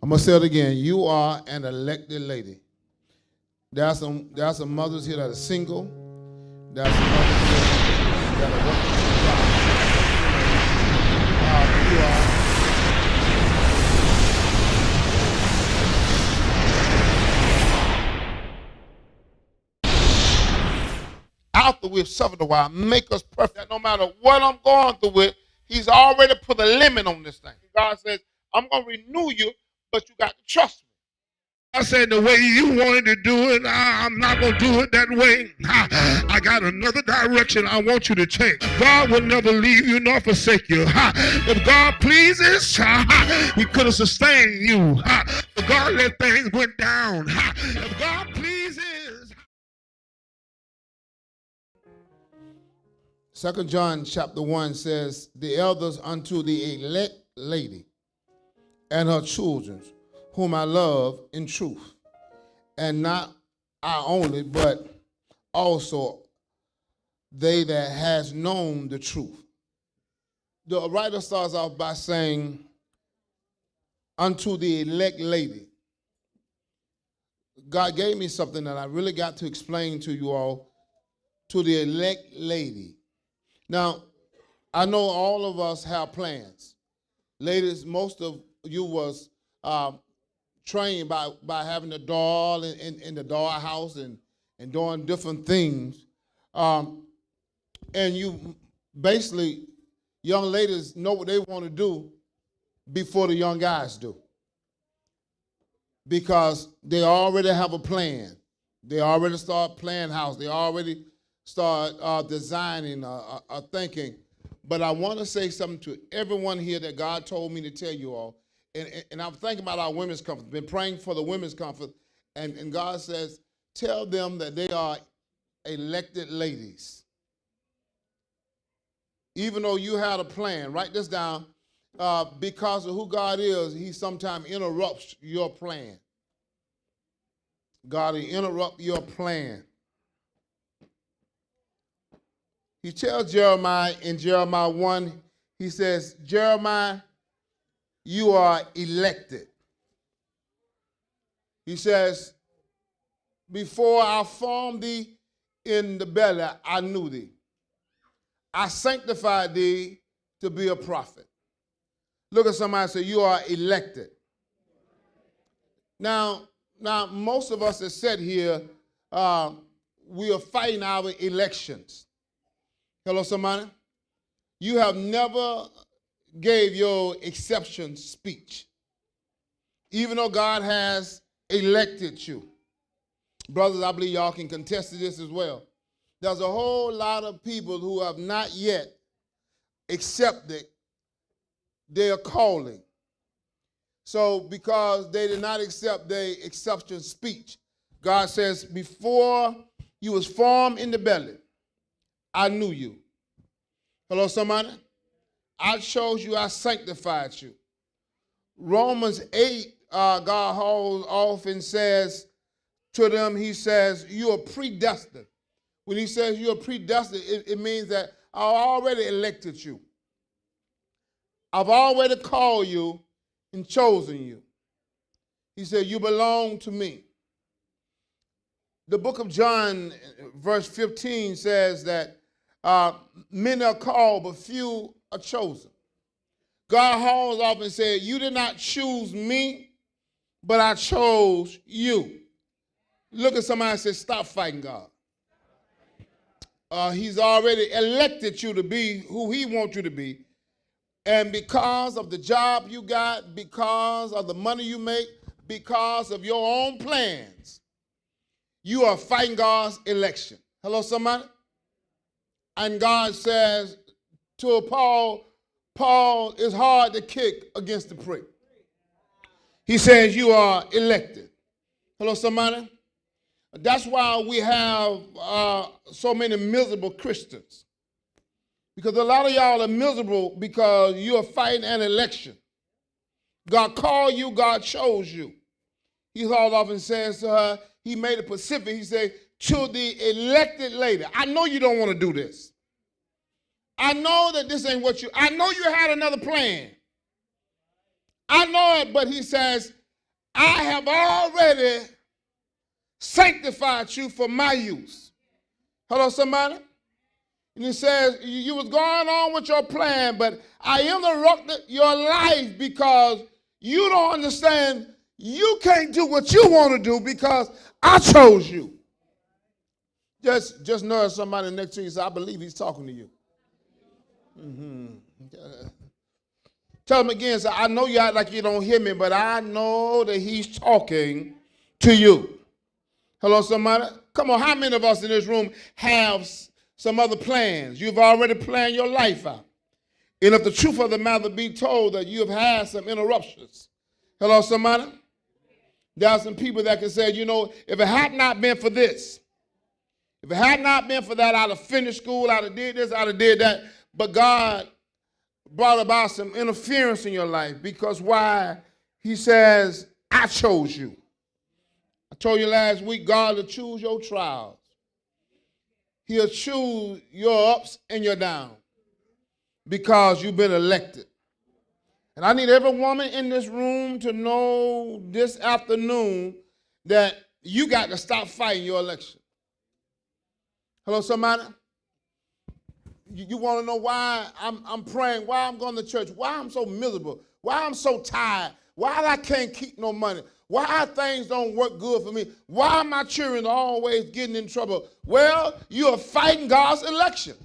I'm gonna say it again. You are an elected lady. There's some mothers here that are single. There's some mothers here that are working for God. You are after we've suffered a while, make us perfect. That no matter what I'm going through with, he's already put a limit on this thing. God says, I'm going to renew you, but you got to trust me. I said the way you wanted to do it, I'm not going to do it that way. I got another direction I want you to take. God will never leave you nor forsake you. If God pleases, he could have sustained you. But God let things went down. If God pleases. 2 John chapter 1 says, the elders unto the elect lady and her children, whom I love in truth, and not I only, but also they that has known the truth. The writer starts off by saying, unto the elect lady. God gave me something that I really got to explain to you all, to the elect lady. Now, I know all of us have plans. Ladies, most of you was trained by having a doll in the dollhouse and doing different things. And you basically, young ladies know what they want to do before the young guys do. Because they already have a plan. They already start planning house. They already start designing, thinking. But I want to say something to everyone here that God told me to tell you all. And I'm thinking about our women's conference, been praying for the women's conference, and God says, tell them that they are elected ladies. Even though you had a plan, write this down, because of who God is, he sometimes interrupts your plan. God will interrupt your plan. He tells Jeremiah in Jeremiah 1, he says, Jeremiah, you are elected. He says, before I formed thee in the belly, I knew thee. I sanctified thee to be a prophet. Look at somebody and say, you are elected. Now, most of us that sit here, we are fighting our elections. Hello, somebody? You have never gave your exception speech, even though God has elected you. Brothers, I believe y'all can contest to this as well. There's a whole lot of people who have not yet accepted their calling. So because they did not accept their exception speech, God says, before you was formed in the belly, I knew you. Hello, somebody? I chose you, I sanctified you. Romans 8, God holds off and says to them, he says, you are predestined. When he says you are predestined, it means that I already elected you. I've already called you and chosen you. He said, you belong to me. The book of John, verse 15 says that many are called, but few are chosen. God hauls off and said, you did not choose me, but I chose you. Look at somebody and say, stop fighting God. He's already elected you to be who he wants you to be. And because of the job you got, because of the money you make, because of your own plans, you are fighting God's election. Hello, somebody? And God says to Paul is hard to kick against the prick. He says you are elected. Hello, somebody? That's why we have so many miserable Christians. Because a lot of y'all are miserable because you're fighting an election. God called you, God chose you. He hauled off and says to her, he made it specific. He said, to the elected lady, I know you don't want to do this. I know that this ain't what I know you had another plan. I know it, but he says, I have already sanctified you for my use. Hello, somebody? And he says, you was going on with your plan, but I interrupted your life because you don't understand you can't do what you want to do because I chose you. Just know somebody next to you, so I believe he's talking to you. Tell him again, so I know you act like you don't hear me, but I know that he's talking to you. Hello, somebody? Come on, how many of us in this room have some other plans? You've already planned your life out. And if the truth of the matter be told that you have had some interruptions. Hello, somebody? There are some people that can say, you know, if it had not been for this, if it had not been for that, I'd have finished school, I'd have did this, I'd have did that. But God brought about some interference in your life because why? He says, I chose you. I told you last week, God will choose your trials. He'll choose your ups and your downs because you've been elected. And I need every woman in this room to know this afternoon that you got to stop fighting your election. Hello, somebody? You want to know why I'm praying, why I'm going to church, why I'm so miserable, why I'm so tired, why I can't keep no money, why things don't work good for me, why my children are always getting in trouble. Well, you are fighting God's election.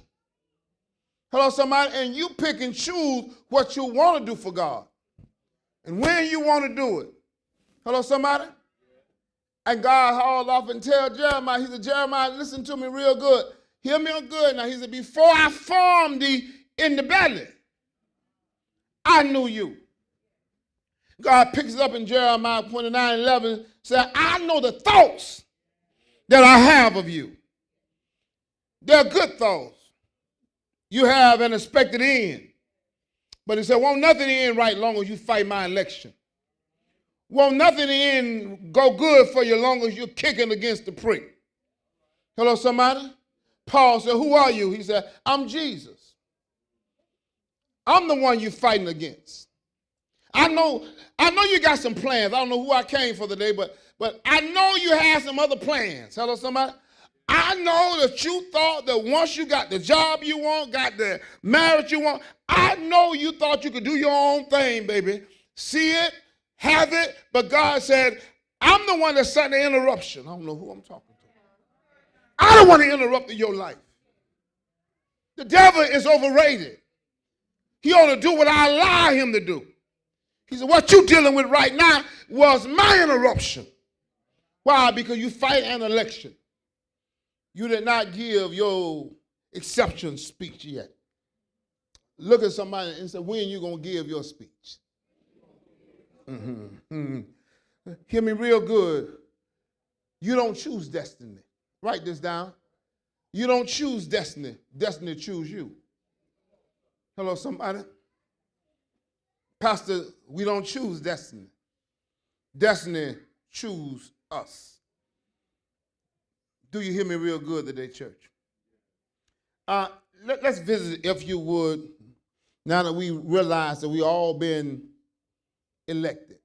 Hello, somebody, and you pick and choose what you want to do for God and when you want to do it. Hello, somebody? And God hauled off and tell Jeremiah, he said, Jeremiah, listen to me real good. Hear me good. Now, he said, before I formed thee in the belly, I knew you. God picks it up in Jeremiah 29:11, said, I know the thoughts that I have of you. They're good thoughts. You have an expected end. But he said, won't nothing end right long as you fight my election. Won't nothing end go good for you long as you're kicking against the prick. Hello, somebody? Paul said, who are you? He said, I'm Jesus. I'm the one you're fighting against. I know you got some plans. I don't know who I came for today, but I know you had some other plans. Hello, somebody? I know that you thought that once you got the job you want, got the marriage you want, I know you thought you could do your own thing, baby. See it, have it, but God said, I'm the one that set the interruption. I don't know who I'm talking to. I don't want to interrupt your life. The devil is overrated. He ought to do what I allow him to do. He said, what you're dealing with right now was my interruption. Why? Because you fight an election. You did not give your exception speech yet. Look at somebody and say, when are you going to give your speech? Hear me real good. You don't choose destiny. Write this down. You don't choose destiny. Destiny choose you. Hello, somebody? Pastor, we don't choose destiny. Destiny choose us. Do you hear me real good today, church? Let's visit, if you would, now that we realize that we all been elected.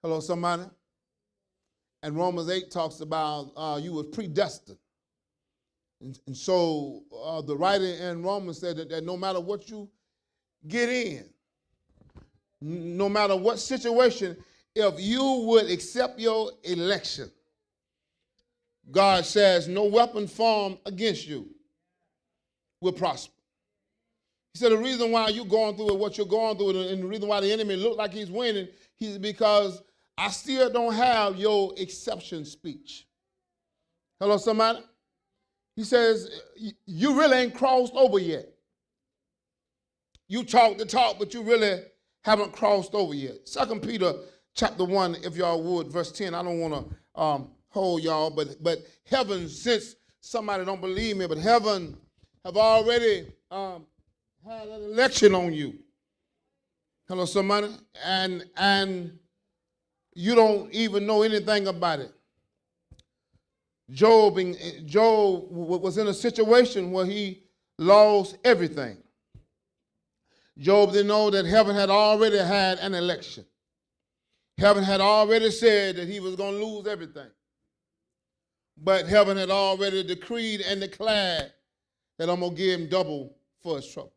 Hello, somebody? And Romans 8 talks about you was predestined. And so the writer in Romans said that no matter what you get in, no matter what situation, if you would accept your election, God says no weapon formed against you will prosper. He said the reason why you're going through what you're going through and the reason why the enemy look like he's winning is because I still don't have your exception speech. Hello, somebody? He says, you really ain't crossed over yet. You talk the talk, but you really haven't crossed over yet. 2 Peter chapter 1, if y'all would, verse 10. I don't want to hold y'all, but heaven, since somebody don't believe me, but heaven have already had an election on you. Hello, somebody? And you don't even know anything about it. Job was in a situation where he lost everything. Job didn't know that heaven had already had an election. Heaven had already said that he was going to lose everything. But heaven had already decreed and declared that I'm going to give him double for his trouble.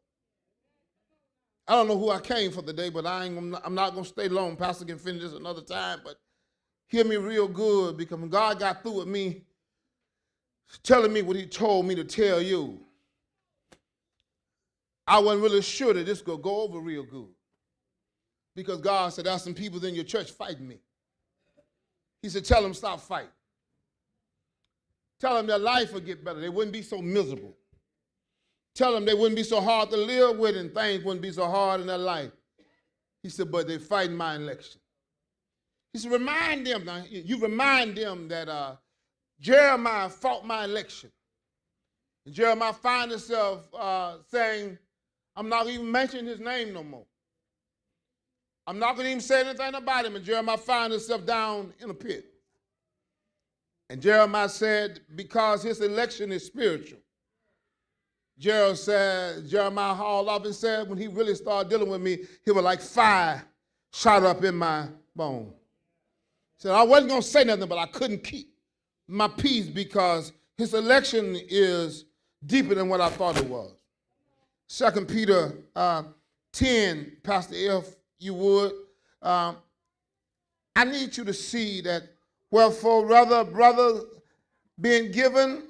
I don't know who I came for today, but I'm not going to stay long. Pastor can finish this another time, but hear me real good, because when God got through with me telling me what he told me to tell you, I wasn't really sure that this could go over real good. Because God said, there's some people in your church fighting me. He said, tell them stop fighting. Tell them their life will get better. They wouldn't be so miserable. Tell them they wouldn't be so hard to live with and things wouldn't be so hard in their life. He said, but they're fighting my election. He said, remind them, now, you remind them that Jeremiah fought my election. And Jeremiah found himself saying, I'm not even mentioning his name no more. I'm not going to even say anything about him. And Jeremiah found himself down in a pit. And Jeremiah said, because his election is spiritual. Jeremiah hauled up and said, when he really started dealing with me, he was like fire shot up in my bone. He said, I wasn't going to say nothing, but I couldn't keep my peace because his election is deeper than what I thought it was. 2 Peter 10, Pastor F., you would. I need you to see that, wherefore, rather, brother, being given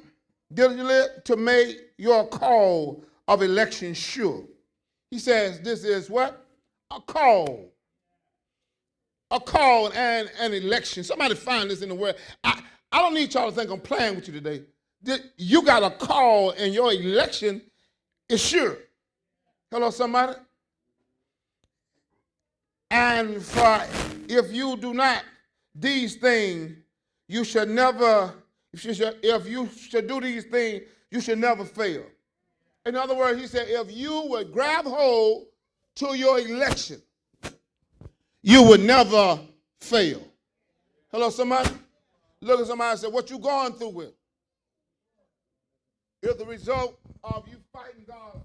diligently to make your call of election sure. He says this is what? A call. A call and an election. Somebody find this in the word. I don't need y'all to think I'm playing with you today. You got a call and your election is sure. Hello, somebody? And for if you do not these things, you should never, if you should do these things, you should never fail. In other words, he said, if you would grab hold to your election, you would never fail. Hello, somebody? Look at somebody and say, what you going through with is the result of you fighting God.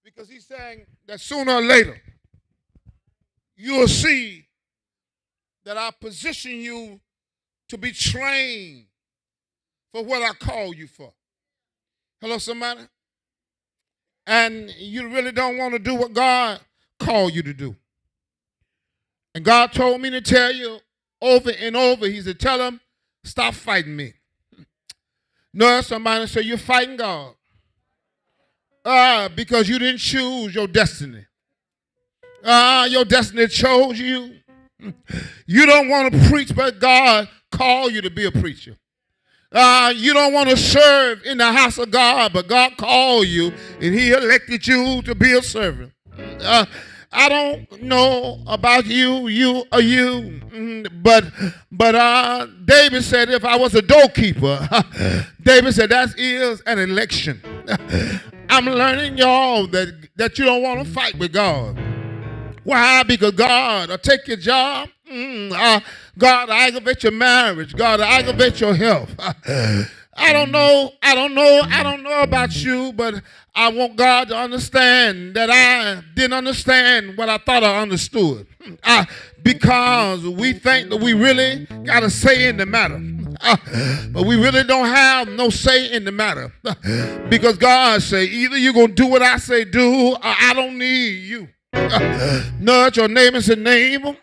Because he's saying that sooner or later, you'll see that I position you to be trained for what I call you for. Hello, somebody? And you really don't want to do what God called you to do. And God told me to tell you over and over, he said, tell them, stop fighting me. No, somebody say, you're fighting God. Because you didn't choose your destiny. Your destiny chose you. You don't want to preach, but God called you to be a preacher. You don't want to serve in the house of God, but God called you and he elected you to be a servant. I don't know about you, but David said if I was a doorkeeper, David said that is an election. I'm learning, y'all, that you don't want to fight with God. Why? Because God will take your job. God will aggravate your marriage. God will aggravate your health. I don't know about you, but I want God to understand that I didn't understand what I thought I understood. Because we think that we really got a say in the matter. But we really don't have no say in the matter. Because God say, either you're going to do what I say do, or I don't need you. Nudge your neighbor and say, neighbor,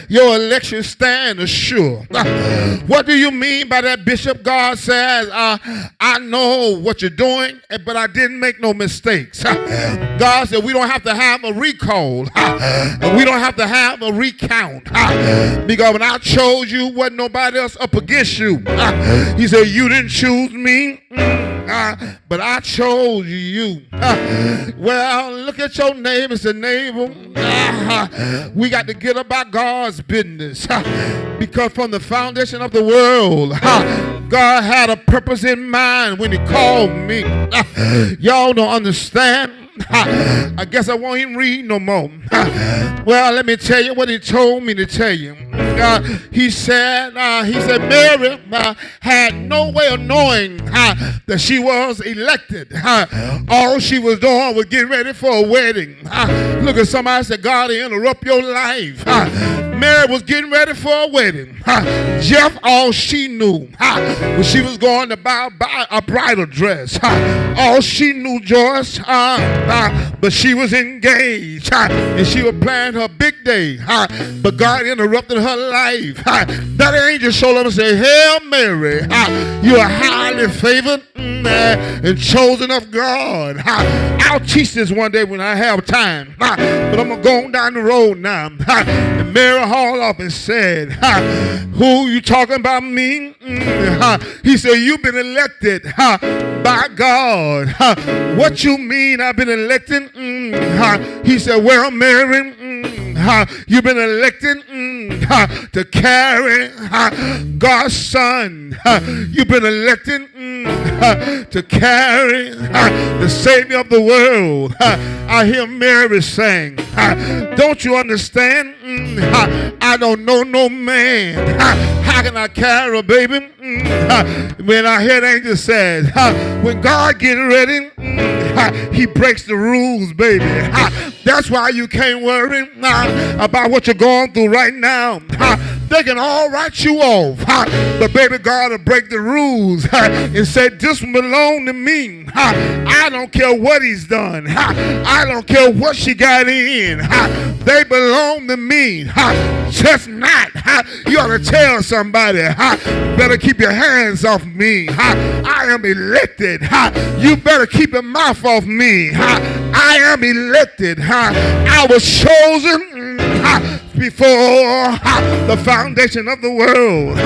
your election stand assured. What do you mean by that, Bishop? God says, I know what you're doing, but I didn't make no mistakes. God said we don't have to have a recall. We don't have to have a recount. Because when I chose you, wasn't nobody else up against you. He said, you didn't choose me. but I chose you. Well, look at your neighbor and say, neighbor, we got to get about God's business. Because from the foundation of the world, God had a purpose in mind when he called me. Y'all don't understand. I guess I won't even read no more. Well, let me tell you what he told me to tell you. He said, Mary had no way of knowing that she was elected. All she was doing was getting ready for a wedding. Look at somebody and say, God interrupt your life. Mary was getting ready for a wedding. Jeff, all she knew was she was going to buy a bridal dress. All she knew, Joyce, but she was engaged. And she was planning her big day. But God interrupted her life. That angel showed up and said, Hail Mary, you are highly favored and chosen of God. I'll teach this one day when I have time. But I'm going to go on down the road now. And Mary hauled up and said, who you talking about me? He said, you've been elected by God. What you mean I've been elected? He said, well, Mary, you've been elected to carry God's son. You've been elected to carry the Savior of the world. I hear Mary saying, don't you understand? I don't know no man. How can I carry a baby? When I hear the angel said, when God gets ready, he breaks the rules, baby. That's why you can't worry about what you're going through right now. They can all write you off. But baby, God will break the rules and say, this one belongs to me. I don't care what he's done. I don't care what she got in. They belong to me. Just not. You ought to tell somebody, better keep your hands off me. I am elected. You better keep your mouth off me. I am elected. I was chosen before the foundation of the world.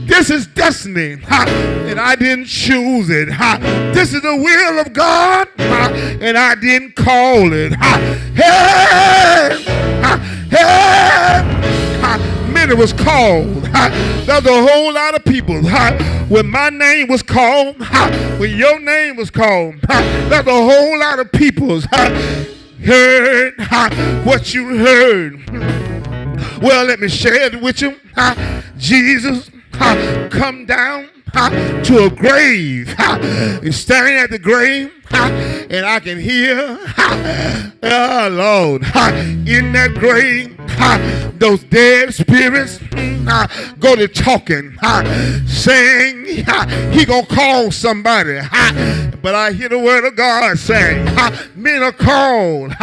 This is destiny, and I didn't choose it. This is the will of God, and I didn't call it. Many was called. There's a whole lot of people. When my name was called, when your name was called, there's a whole lot of people heard what you heard. Well, let me share it with you. Jesus come down to a grave. He's standing at the grave, and I can hear, oh Lord, in that grave, those dead spirits go to talking, saying he gonna call somebody. But I hear the word of God saying, men are called,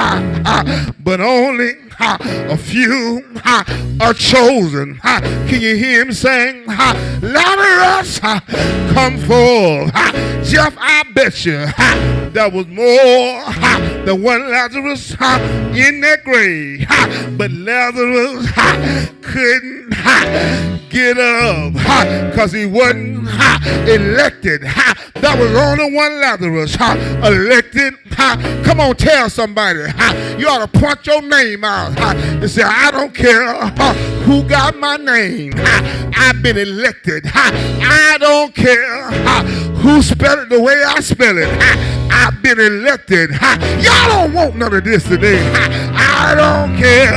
but only a few are chosen. Can you hear him saying, Lazarus, come forth. Jeff, I bet you there was more than one Lazarus in that grave. But Lazarus couldn't get up because he wasn't elected. There was only one Lazarus elected. Come on, tell somebody. You ought to point your name out and say, I don't care who got my name. I've been elected. I don't care who spelled it the way I spell it. I've been elected. Y'all don't want none of this today. I don't care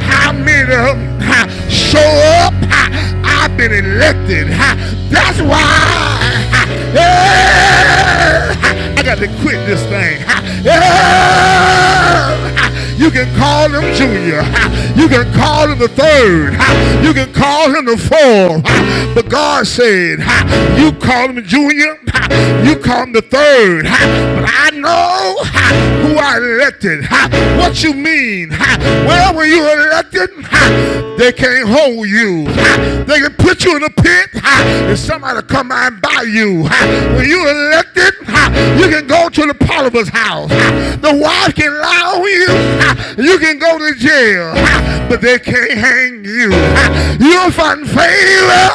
how many of them show up. I've been elected. That's why I got to quit this thing. You can call him Junior. You can call him the third. You can call him the fourth. But God said, you call him Junior. You call him the third. But I know who I elected. What you mean? Well, when you're elected, they can't hold you. They can put you in a pit and somebody come out and buy you. When you're elected, you can go to the Potiphar's house. The wife can lie on you. You can go to jail, but they can't hang you. You'll find favor.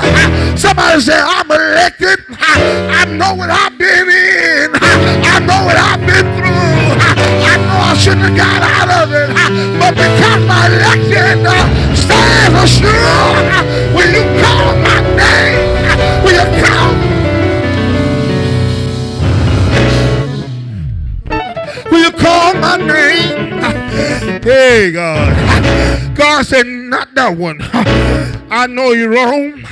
Somebody say, I'm elected. I know what I've been in. I know what I've been through. I know I shouldn't have got out of it. But because my election stands assured, when you call my name, when you call, when you call my name, hey God. God said, not that one. I know you're wrong,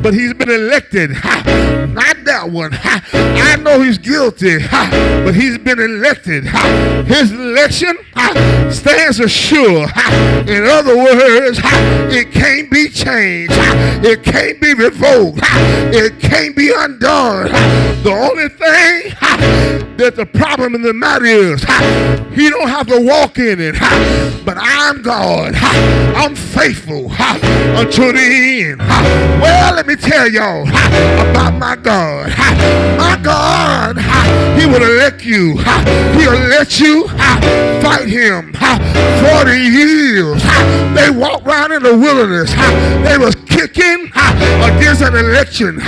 but he's been elected. Not that one. I know he's guilty, but he's been elected. His election stands assured. In other words, it can't be changed. It can't be revoked. It can't be undone. The only thing that the problem in the matter is, he don't have to walk in it, but I'm God. I'm faithful until the end. Well, let me tell y'all about my God. My God, he will elect you. He'll let you fight him. 40 years they walked around in the wilderness. They was kicking against an election.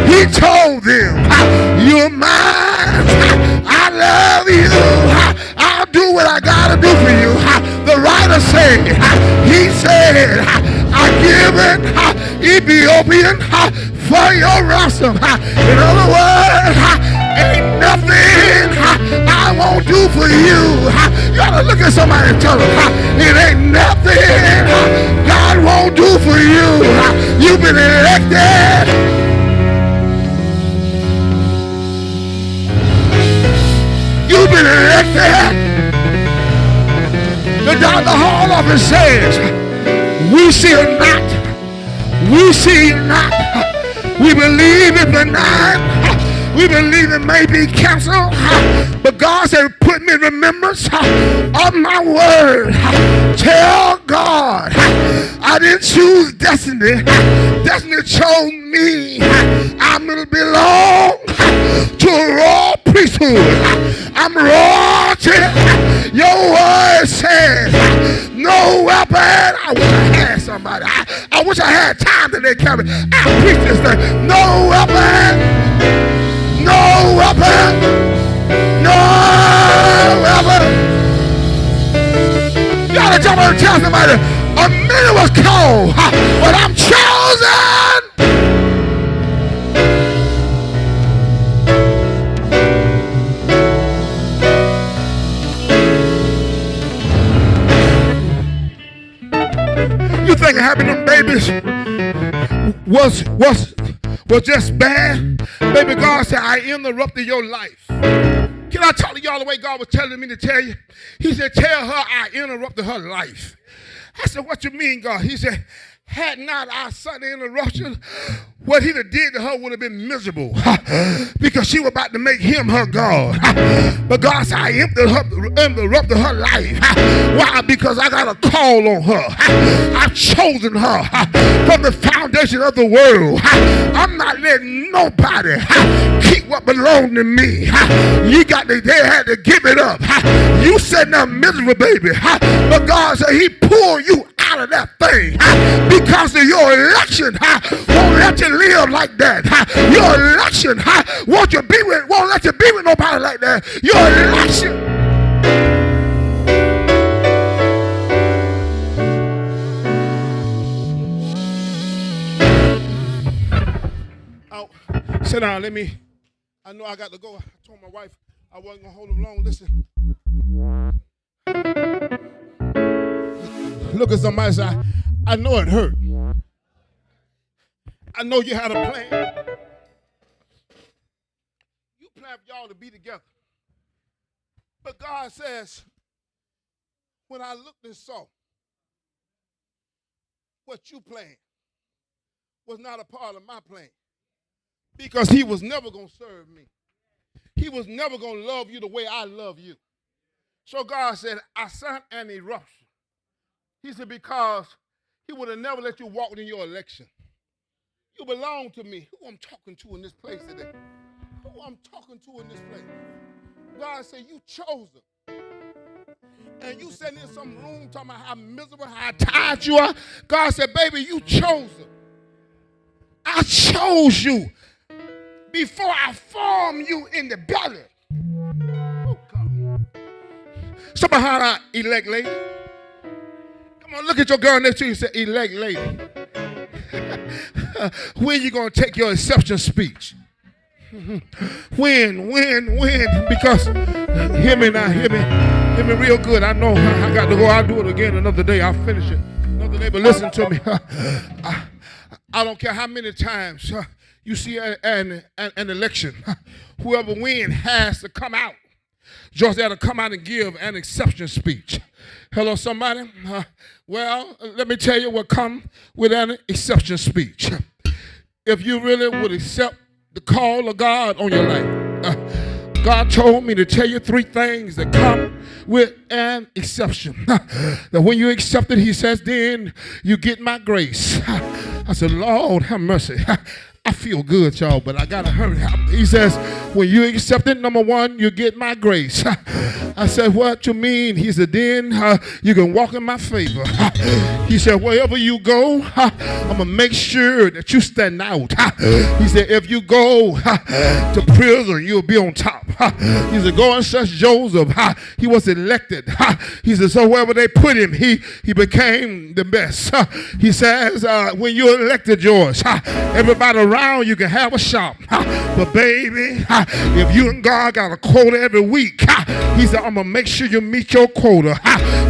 He told them, you're mine. I love you. I'll do what I gotta do for you. The writer said, he said, I given Ethiopian for your ransom. In other words, ain't nothing I won't do for you. You gotta look at somebody and tell them, it ain't nothing God won't do for you. You've been elected. You've been elected. The Dr. Hall office says, we see it not. We see it not. We believe it but not. We believe it may be canceled. But God said, put me in remembrance of my word. Tell God, I didn't choose destiny. Destiny chose me. I belong to a royal priesthood. I'm royalty. Your word says, no weapon. I wish I had somebody. I wish I had time that they carry. I preach this thing. No weapon. No weapon. No weapon. You gotta jump over and tell somebody, a minute was called, but I'm chosen. You think having them babies was just bad? Baby, God said, I interrupted your life. Can I tell y'all the way God was telling me to tell you? He said, tell her I interrupted her life. I said, what you mean, God? He said, had not our son interruption, what he did to her would have been miserable because she was about to make him her God. But God said, I interrupted her life. Why? Because I got a call on her. I've chosen her from the foundation of the world. I'm not letting nobody keep what belonged to me. They had to give it up. You said now miserable, baby. But God said he pulled you out of that thing because of your election. Won't let you live like that. Your election won't let you be with nobody like that. Your election. Oh, sit down, I know I got to go. I told my wife I wasn't gonna hold him long. Listen. Look at somebody and say, I know it hurt. I know you had a plan. You planned for y'all to be together. But God says, when I looked and saw what you planned was not a part of my plan. Because he was never going to serve me. He was never going to love you the way I love you. So God said, I sent an eruption. He said, because he would have never let you walk in your election. You belong to me. Who I'm talking to in this place today? Who I'm talking to in this place? God said, you chose them. And you sitting in some room talking about how miserable, how tired you are. God said, baby, you chose them. I chose you before I formed you in the belly. Oh, God. Somebody holler, elect lady. Come on, look at your girl next to you and say, elect lady. When you going to take your exception speech? When? Because, hear me now, hear me real good. I know I got to go. I'll do it again another day. I'll finish it another day, but listen to me. I don't care how many times you see an election. Whoever wins has to come out. Just had to come out and give an exception speech. Hello, somebody? Well, let me tell you what comes with an exception speech. If you really would accept the call of God on your life, God told me to tell you 3 things that come with an exception. That when you accept it, he says, then you get my grace. I said, Lord, have mercy. I feel good, y'all, but I got to hurry. He says, when you accept it, number 1, you get my grace. I said, what you mean? He said, then you can walk in my favor. He said, wherever you go, I'm going to make sure that you stand out. He said, if you go to prison, you'll be on top. He said, go and search Joseph. He was elected. He said, so wherever they put him, he became the best. He says, when you're elected, George, everybody around you can have a shop. But baby, if you and God got a quota every week, he said, I'm going to make sure you meet your quota.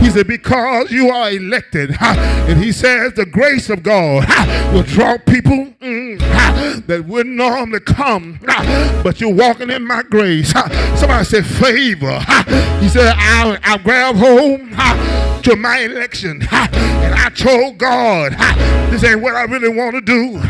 He said, because you are elected. And he says, the grace of God will draw people that wouldn't normally come, but you're walking in my grace. Somebody said favor. He said, I'll grab hold to my election. And I told God, this ain't what I really want to do.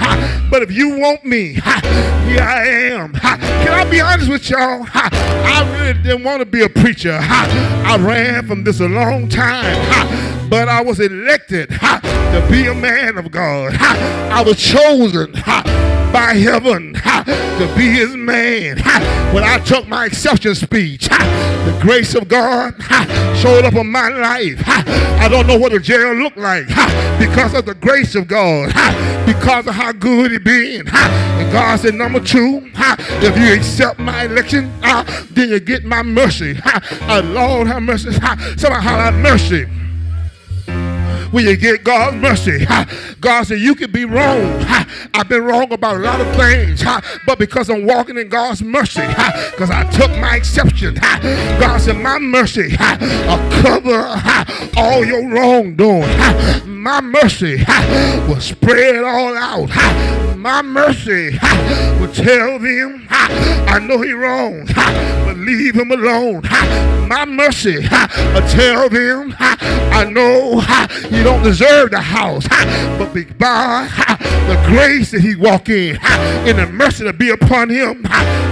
But if you want me, here I am. Can I be honest with y'all? I really didn't want to be a preacher. I ran from this a long time. But I was elected to be a man of God. I was chosen by heaven to be his man. When I took my acceptance speech, the grace of God showed up in my life. I don't know what the jail looked like because of the grace of God, because of how good he been. And God said, number 2, if you accept my election, then you get my mercy. Lord have mercy. Somebody holler mercy. When you get God's mercy, God said, you can be wrong. I've been wrong about a lot of things, but because I'm walking in God's mercy, because I took my exception, God said, my mercy will cover all your wrongdoing. My mercy will spread all out. My mercy will tell them, I know he's wrong, but leave him alone. My mercy will tell them, I know you don't deserve the house, but by the grace that he walk in the mercy to be upon him,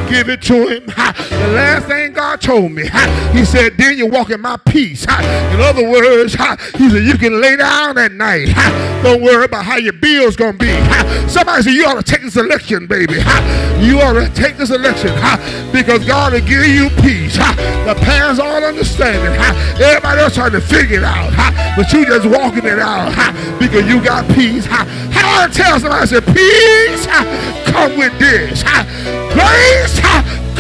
give it to him. The last thing God told me, he said, then you walk in my peace. In other words, he said, you can lay down at night. Don't worry about how your bill's going to be. Somebody said, you ought to take this election, baby. You ought to take this election because God will give you peace. The parents all understanding. Everybody else trying to figure it out, but you just walking it out because you got peace. How to tell somebody, I said, peace, come with this. Grace,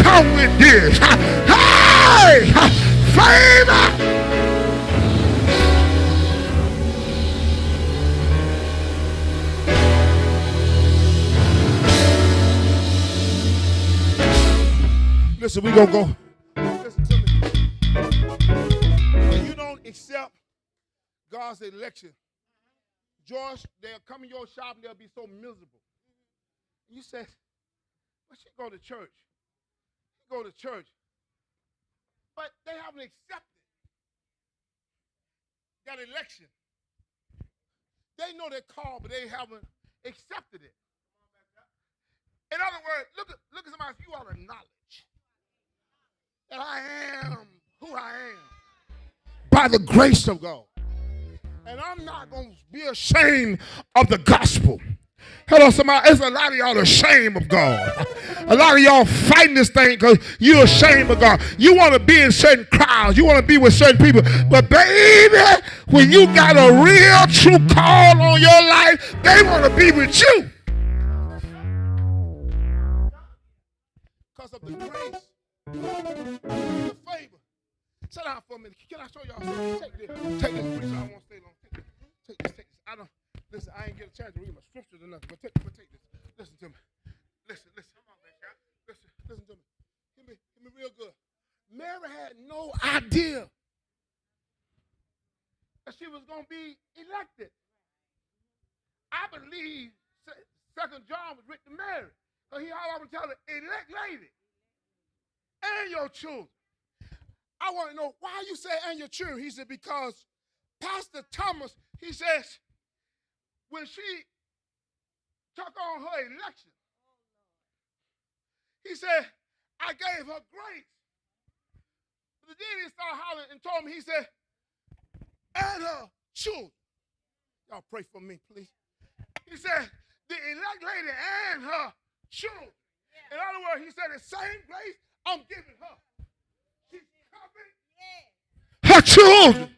come with this. Hey, favor. Listen, we gonna go. Listen to me. When you don't accept God's election, George, they'll come in your shop and they'll be so miserable. You say, well, she go to church. She go to church. But they haven't accepted that election. They know they're called, but they haven't accepted it. In other words, look at somebody, you ought to acknowledge that I am who I am. by the grace of God. And I'm not going to be ashamed of the gospel. Hello, somebody. There's a lot of y'all ashamed of God. A lot of y'all fighting this thing because you're ashamed of God. You want to be in certain crowds. You want to be with certain people. But baby, when you got a real true call on your life, they want to be with you. Because of the grace, the favor. Sit down for a minute. Can I show y'all something? Take this. Take this, please. I don't want to stay long. Take this. I don't. Listen, I ain't get a chance to read my scriptures or nothing, but take this. Listen to me. Listen. Come on, man. Listen to me. Hear me real good. Mary had no idea that she was going to be elected. I believe 2 John was written to Mary. So he always tell her, elect lady and your children. I want to know why you say and your children. He said, because Pastor Thomas, he says, when she took on her election, he said, I gave her grace. But then he started hollering and told me, he said, and her children. Y'all pray for me, please. He said, the elect lady and her children. In other words, he said, the same grace I'm giving her. She's covered her children.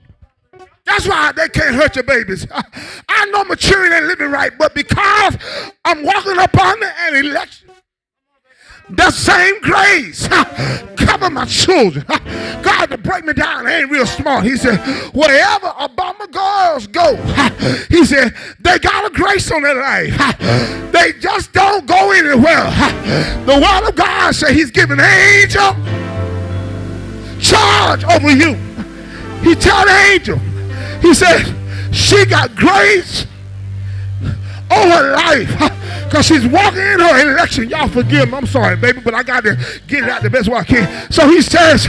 That's why they can't hurt your babies. I know my children ain't living right, but because I'm walking up under an election, the same grace cover my children. God to break me down ain't real smart. He said, wherever Obama girls go, he said, they got a grace on their life. They just don't go anywhere. The word of God said he's giving an angel charge over you. He told the angel, he said, she got grace on her life because she's walking in her election. Y'all forgive me. I'm sorry, baby, but I got to get it out the best way I can. So he says,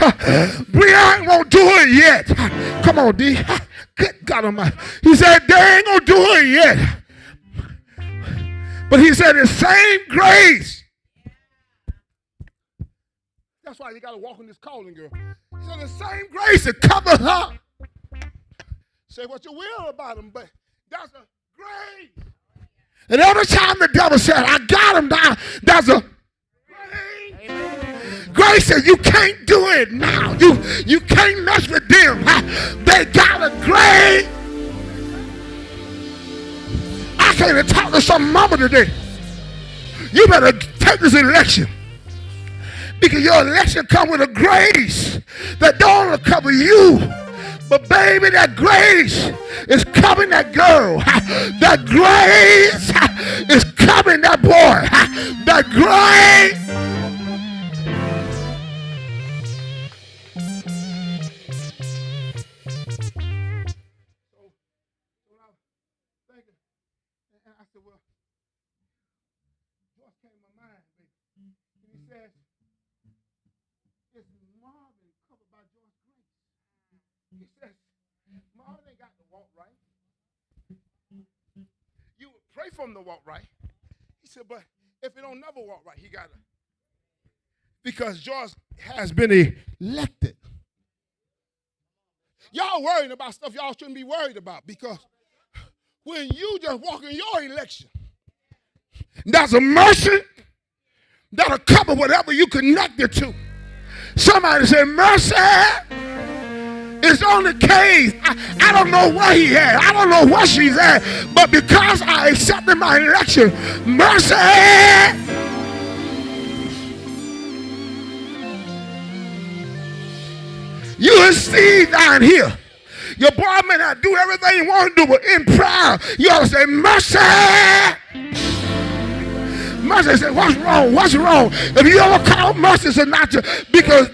Brian won't do it yet. Come on, D. Good God Almighty. He said, they ain't going to do it yet. But he said, the same grace. That's why you got to walk in this calling, girl. He said, the same grace to cover her. Say what you will about him, but that's a grace. And every time the devil said, I got him down, that's a grace. Grace said, you can't do it now. You can't mess with them. They got a grace. I came to talk to some mama today. You better take this election. Because your election comes with a grace that don't only cover you, but baby, that grace is covering that girl. That grace is covering that boy. That grace. So when I was thinking, and I said, well, what came to my mind, baby? And he says, it's Marvin covered by Joy's grace. He says, Marvin ain't got to walk right. You would pray for him to walk right. He said, but if he don't never walk right, he got to. Because George has been elected. Y'all worrying about stuff y'all shouldn't be worried about, because when you just walk in your election, there's a mercy that'll cover whatever you connected to. Somebody said, mercy is on the case. I don't know where he at. I don't know where she's at. But because I accepted my election, mercy. You and Steve down here. Your boy may not do everything you want to do, but in prayer, you ought to say, mercy. Mercy said, what's wrong? What's wrong? If you ever call mercy, it's not you, because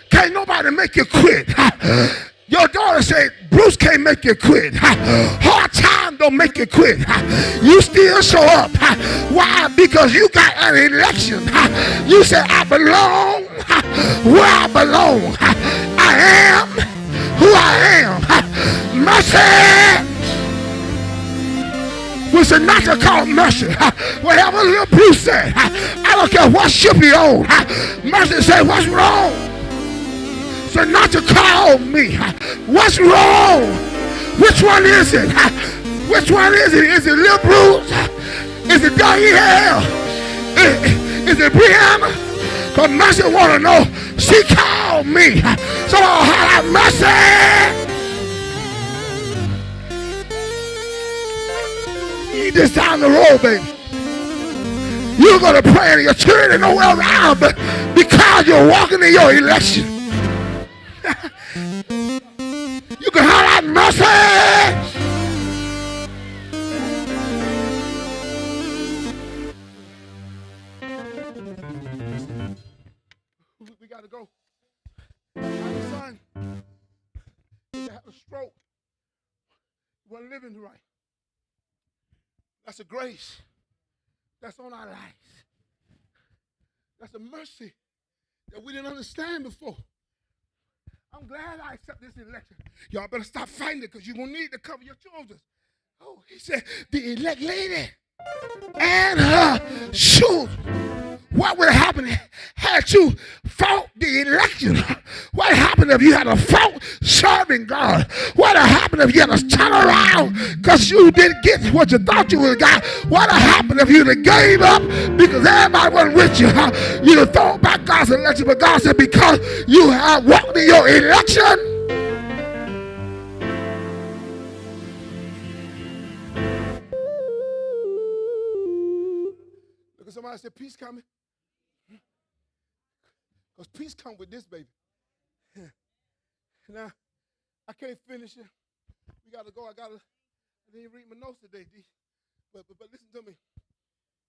can't nobody make you quit. Your daughter said, Bruce can't make you quit. Hard time don't make you quit. You still show up. Why? Because you got an election. You said, I belong where I belong. I am who I am. Mercy. We should not to call mercy. Whatever little Bruce said, I don't care what ship he on. Mercy said, what's wrong? So not to call me. What's wrong? Which one is it? Which one is it? Is it Lil Bruce? Is it Danielle? Is it Brianna? Because Mercy want to know. She called me. So I'll have Mercy. You this down the road, baby. You're going to pray and your children nowhere around, but because you're walking in your election. You can holler out Mercy. We got to go. My son, he had a stroke. He wasn't living right. That's a grace that's on our lives. That's a mercy that we didn't understand before. I'm glad I accept this election. Y'all better stop fighting it because you're going to need to cover your children. Oh, he said, the elect lady and her children. What would have happened had you fought the election? What happened if you had a fault serving God? What would have happened if you had to turn around because you didn't get what you thought you would have got? What would have happened if you gave up because everybody wasn't with you? You thought back God's election, but God said because you have walked in your election. Look at somebody say, peace coming. Because peace comes with this, baby. Now, I can't finish it. We got to go. I didn't read my notes today, D. But listen to me.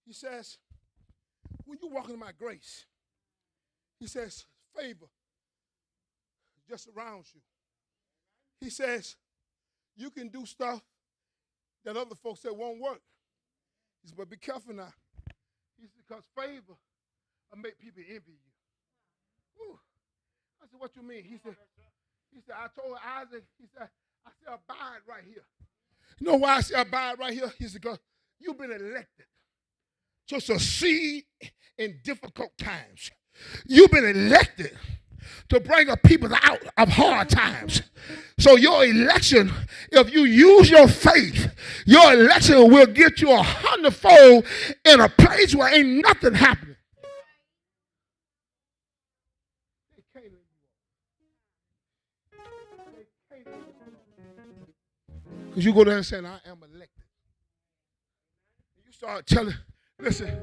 He says, when you walk in my grace, he says, favor just surrounds you. He says, you can do stuff that other folks said won't work. He said, but be careful now. He said, because favor will make people envy you. Whew. I said, what you mean? He said, I told Isaac, I said, abide right here. You know why I said abide right here? He said, because you've been elected to succeed in difficult times. You've been elected to bring a people out of hard times. So your election, if you use your faith, your election will get you 100-fold in a place where ain't nothing happening. Because you go there and say, I am elected. You start telling, listen,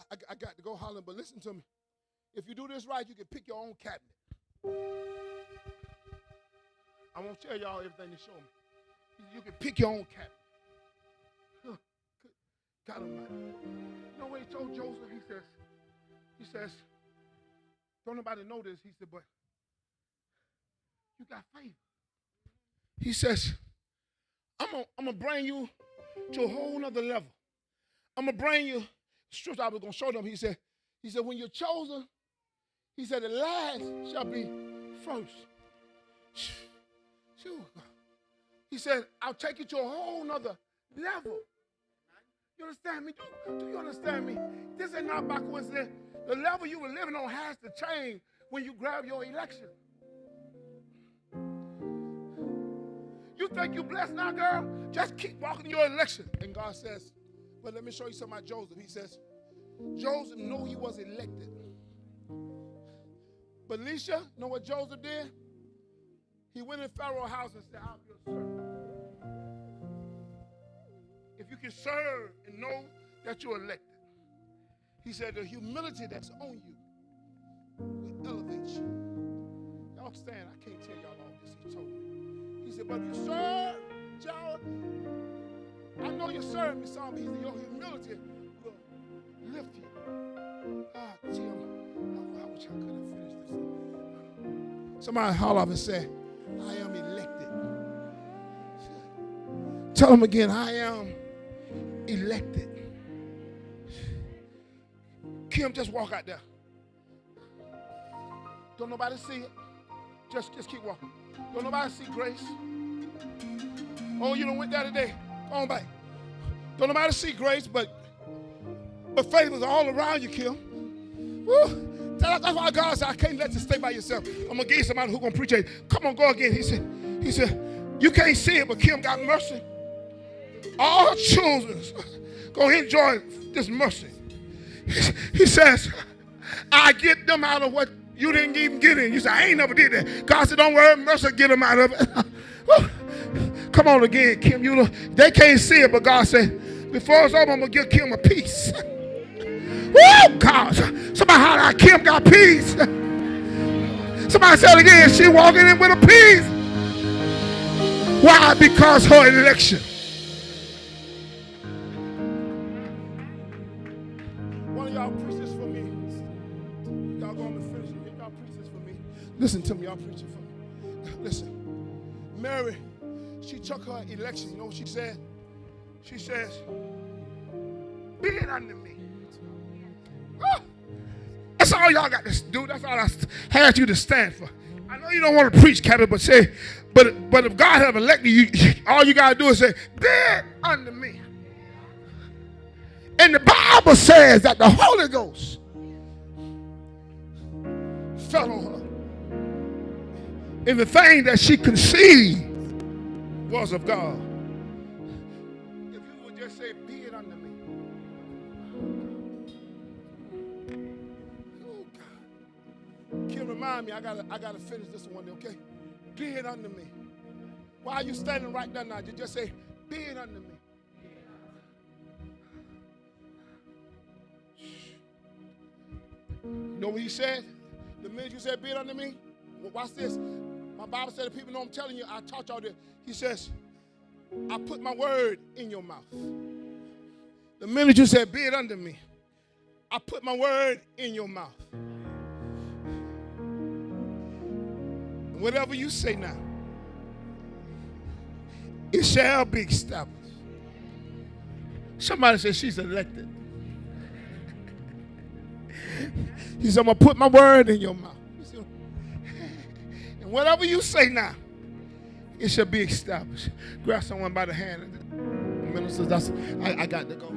I got to go holler, but listen to me. If you do this right, you can pick your own cabinet. I won't tell y'all everything they show me. You can pick your own cabinet. God Almighty. You know what he told Joseph? He says, don't nobody know this. He said, but you got favor. He says, I'm going to bring you to a whole nother level. I'm going to bring you, scripture I was going to show them. He said, when you're chosen, he said, the last shall be first. He said, I'll take you to a whole nother level. You understand me? Do you understand me? This ain't not by coincidence. The level you were living on has to change when you grab your election. You think you're blessed now, girl? Just keep walking your election. And God says, well, let me show you something about Joseph. He says, Joseph knew he was elected. But Alicia, know what Joseph did? He went in Pharaoh's house and said, I'll be a servant. If you can serve and know that you're elected, he said, the humility that's on you will elevate you. Y'all stand. I can't tell y'all all this. He told me. He said, but if you serve, child, I know you serve me some. He said, your humility will lift you. Jim, I wish I could have finished this. Somebody holler up and say, I am elected. Tell them again, I am elected. Kim, just walk out there. Don't nobody see it. Just keep walking. Don't nobody see Grace. Oh, you done went there today. Go on back. Don't nobody see Grace, but faith is all around you, Kim. Woo. That's why God said, I can't let you stay by yourself. I'm going to give you somebody who's going to preach it. Come on, go again. He said, you can't see it, but Kim got mercy. All her children going to enjoy this mercy. He says, I get them out of what you didn't even get in. You said, I ain't never did that. God said, don't worry, mercy get them out of it. Come on again, Kim. They can't see it, but God said, before it's over, I'm going to give Kim a peace. Woo, God. Somebody holler out, Kim got peace. Somebody said it again, she walking in with a peace. Why? Because her election. One of y'all preach this for me. Y'all going to finish it. Y'all preach this for me. Listen to me, y'all preach it for me. Listen. Mary, she took her election. You know what she said? She says, be it unto me. Oh, that's all y'all got to do. That's all I had you to stand for. I know you don't want to preach, Kevin, but if God have elected you, all you got to do is say, be it unto me. And the Bible says that the Holy Ghost fell on her. And the thing that she conceived was of God. If you would just say, be it unto me. Oh, God. Kim, remind me, I gotta finish this one day, okay? Be it unto me. Why are you standing right there now? You just say, be it unto me. You know what he said? The minute you said, be it unto me, well, watch this. My Bible said, the people know I'm telling you, I taught y'all this. He says, I put my word in your mouth. The minute you said, be it unto me, I put my word in your mouth. And whatever you say now, it shall be established. Somebody said she's elected. He said, I'm going to put my word in your mouth. And whatever you say now, it shall be established. Grab someone by the hand. Ministers, I got to go.